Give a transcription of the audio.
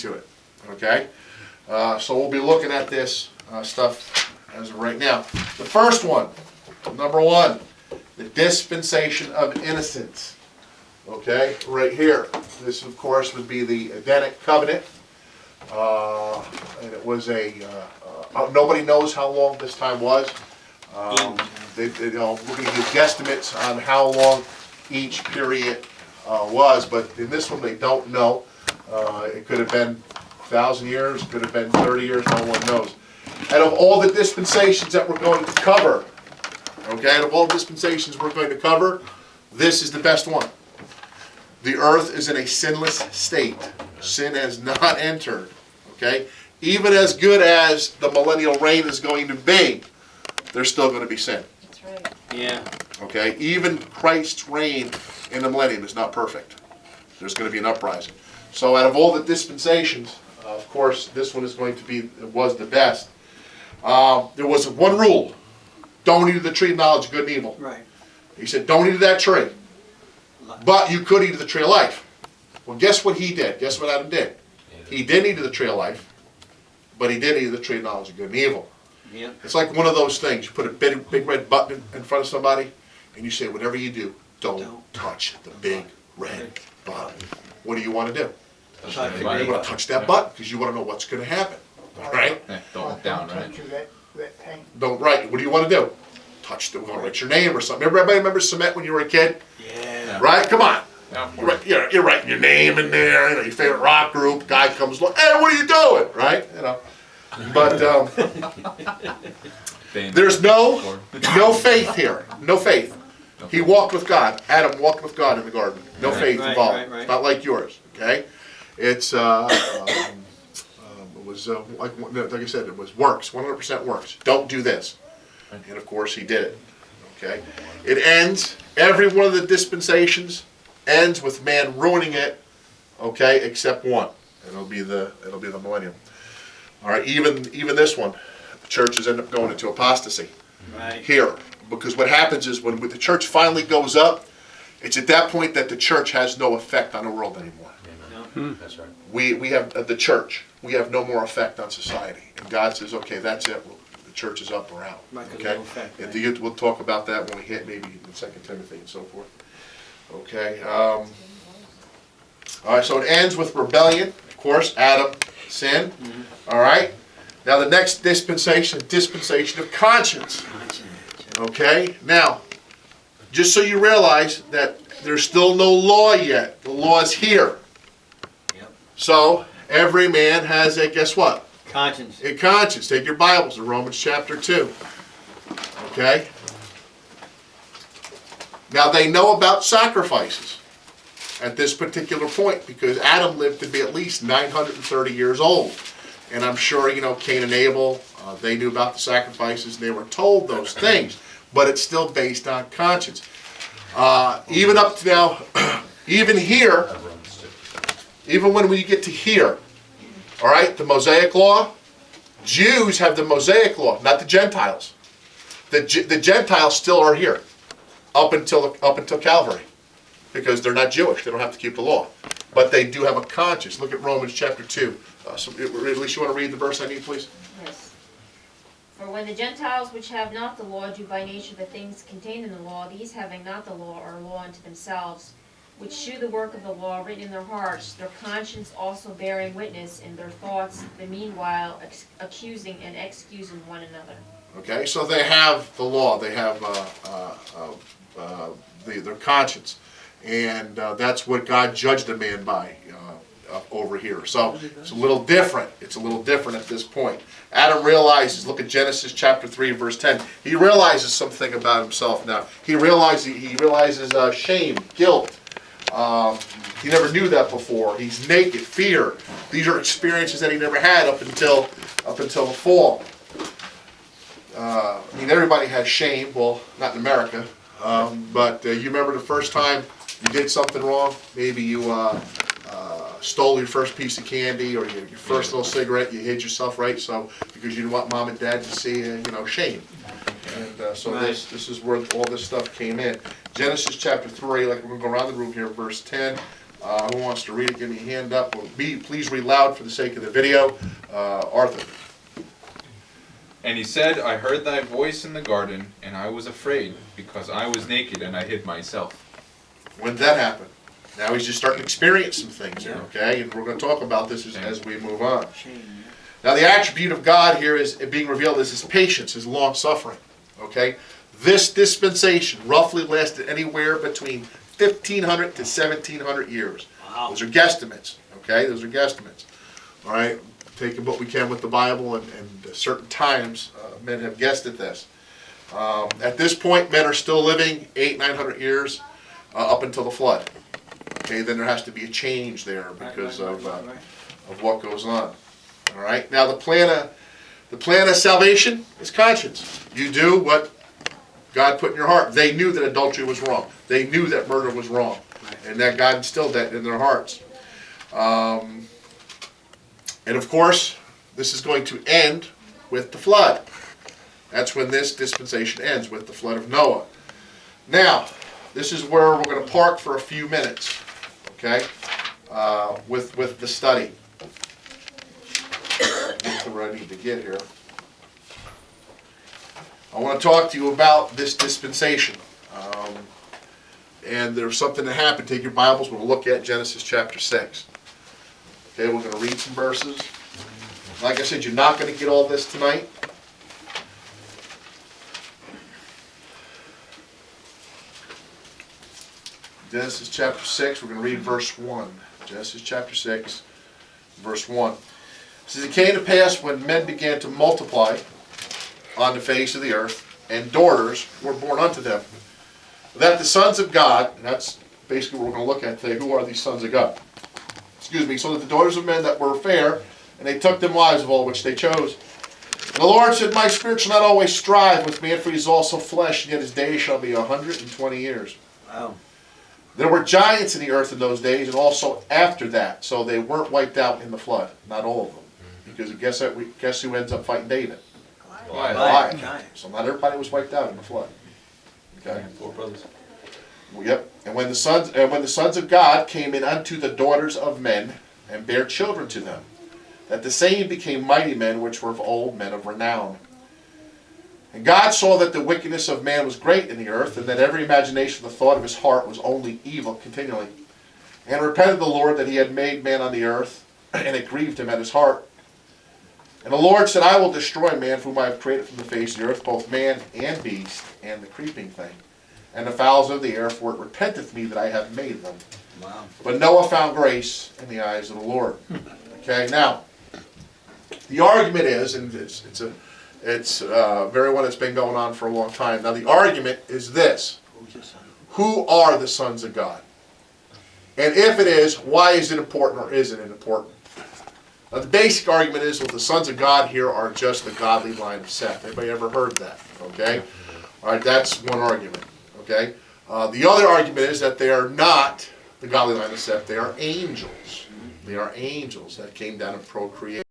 to it. Okay? So we'll be looking at this stuff as of right now. The first one, number one, the dispensation of innocence. Okay, right here. This, of course, would be the Edenic covenant. And it was nobody knows how long this time was. We're going to give guesstimates on how long each period was, but in this one they don't know. It could have been 1,000 years, it could have been 30 years, no one knows. Out of all the dispensations that we're going to cover, okay, out of all dispensations we're going to cover, this is the best one. The earth is in a sinless state. Sin has not entered, okay? Even as good as the millennial reign is going to be, there's still going to be sin. That's right. Yeah. Okay? Even Christ's reign in the millennium is not perfect. There's going to be an uprising. So out of all the dispensations, of course, this one is going to be, was the best. There was one rule. Don't eat of the tree of knowledge of good and evil. Right. He said, don't eat of that tree. But you could eat of the tree of life. Well, guess what he did? Guess what Adam did? He didn't eat of the tree of life, but he did eat of the tree of knowledge of good and evil. Yeah. It's like one of those things. You put a big red button in front of somebody, and you say, whatever you do, don't touch the big red button. What do you want to do? You want to touch that button because you want to know what's going to happen. All right? Don't look down, right? Don't write. What do you want to do? Touch the. Write your name or something. Everybody remember cement when you were a kid? Yeah. Right? Come on. You're writing your name in there. You know, your favorite rock group. Guy comes along. Hey, what are you doing? Right? You know. But there's no faith here. No faith. He walked with God. Adam walked with God in the garden. No faith involved. It's not like yours. Okay. It's it was like I said. It was works. 100% works. Don't do this. And of course he did it. Okay. It ends. Every one of the dispensations ends with man ruining it. Okay, except one. It'll be the millennium. All right. Even this one, the churches end up going into apostasy. Right. Here, because what happens is when the church finally goes up, it's at that point that the church has no effect on the world anymore. No. That's right. We have the church. We have no more effect on society, and God says, okay, that's it. The church is up or out. Okay, and we'll talk about that when we hit maybe in 2 Timothy and so forth. Okay. All right. So it ends with rebellion. Of course, Adam, sin. All right. Now the next dispensation of conscience. Okay. Now, just so you realize that there's still no law yet. The law is here. Yep. So every man has a, guess what? Conscience. A conscience. Take your Bibles to Romans chapter 2. Okay? Now they know about sacrifices at this particular point because Adam lived to be at least 930 years old. And I'm sure, Cain and Abel, they knew about the sacrifices and they were told those things. But it's still based on conscience. Even up to now, even here, even when we get to here, all right, the Mosaic Law, Jews have the Mosaic Law, not the Gentiles. The Gentiles still are here up until Calvary because they're not Jewish. They don't have to keep the law. But they do have a conscience. Look at Romans chapter 2. So, at least you want to read the verse I need, please? Yes. For when the Gentiles which have not the law do by nature the things contained in the law, these having not the law are law unto themselves, which shew the work of the law written in their hearts, their conscience also bearing witness in their thoughts, the meanwhile accusing and excusing one another. Okay, so they have the law. They have their conscience. And that's what God judged a man by over here. So it's a little different. It's a little different at this point. Adam realizes, look at Genesis chapter 3, verse 10. He realizes something about himself now. He realizes shame, guilt. He never knew that before. He's naked, fear. These are experiences that he never had up until the fall. Everybody has shame. Well, not in America. But you remember the first time you did something wrong? Maybe you stole your first piece of candy or your first little cigarette. You hid yourself, right? So because you didn't want mom and dad to see, shame. And so this is where all this stuff came in. Genesis chapter 3, like we're going to go around the room here, verse 10, Who wants to read it? Give me a hand up. Please read loud for the sake of the video. Arthur. And he said, I heard thy voice in the garden, and I was afraid, because I was naked and I hid myself. When did that happen? Now he's just starting to experience some things here, okay? And we're going to talk about this as we move on. Now the attribute of God here is being revealed is his patience, his long suffering, okay? This dispensation roughly lasted anywhere between 1,500 to 1,700 years. Wow. Those are guesstimates, okay? Those are guesstimates, all right? Taking what we can with the Bible and certain times, men have guessed at this. At this point, men are still living 800-900 years up until the flood. Okay, then there has to be a change there because of what goes on. All right. Now the plan of salvation is conscience. You do what God put in your heart. They knew that adultery was wrong. They knew that murder was wrong, and that God instilled that in their hearts. And of course, this is going to end with the flood. That's when this dispensation ends, with the flood of Noah. Now, this is where we're going to park for a few minutes, okay, with the study. Get to where I need to get here. I want to talk to you about this dispensation. And there's something that happened. Take your Bibles. We'll look at Genesis chapter 6. Okay, we're going to read some verses. Like I said, you're not going to get all this tonight. Genesis chapter 6, we're going to read verse 1. Genesis chapter 6, verse 1. It says, it came to pass when men began to multiply on the face of the earth, and daughters were born unto them, that the sons of God, and that's basically what we're going to look at today, who are these sons of God? Excuse me, so that the daughters of men that were fair, and they took them wives of all which they chose. And the Lord said, my spirit shall not always strive with man, for he is also flesh, and yet his days shall be 120 years. Wow. There were giants in the earth in those days, and also after that, so they weren't wiped out in the flood. Not all of them. Because guess who ends up fighting David? Goliath. So not everybody was wiped out in the flood. Okay. 4 brothers. Well, yep. And when the sons of God came in unto the daughters of men, and bare children to them, that the same became mighty men, which were of old, men of renown. And God saw that the wickedness of man was great in the earth, and that every imagination of the thought of his heart was only evil continually. And repented the Lord that he had made man on the earth, and it grieved him at his heart. And the Lord said, I will destroy man whom I have created from the face of the earth, both man and beast, and the creeping thing, and the fowls of the air, for it repenteth me that I have made them. Wow. But Noah found grace in the eyes of the Lord. Okay, now, the argument is, and it's very one that's been going on for a long time. Now, the argument is this. Who are the sons of God? And if it is, why is it important or isn't it important? Now, the basic argument is, well, the sons of God here are just the godly line of Seth. Anybody ever heard that? Okay? All right, that's one argument. Okay? The other argument is that they are not the godly line of Seth. They are angels. They are angels that came down and procreated.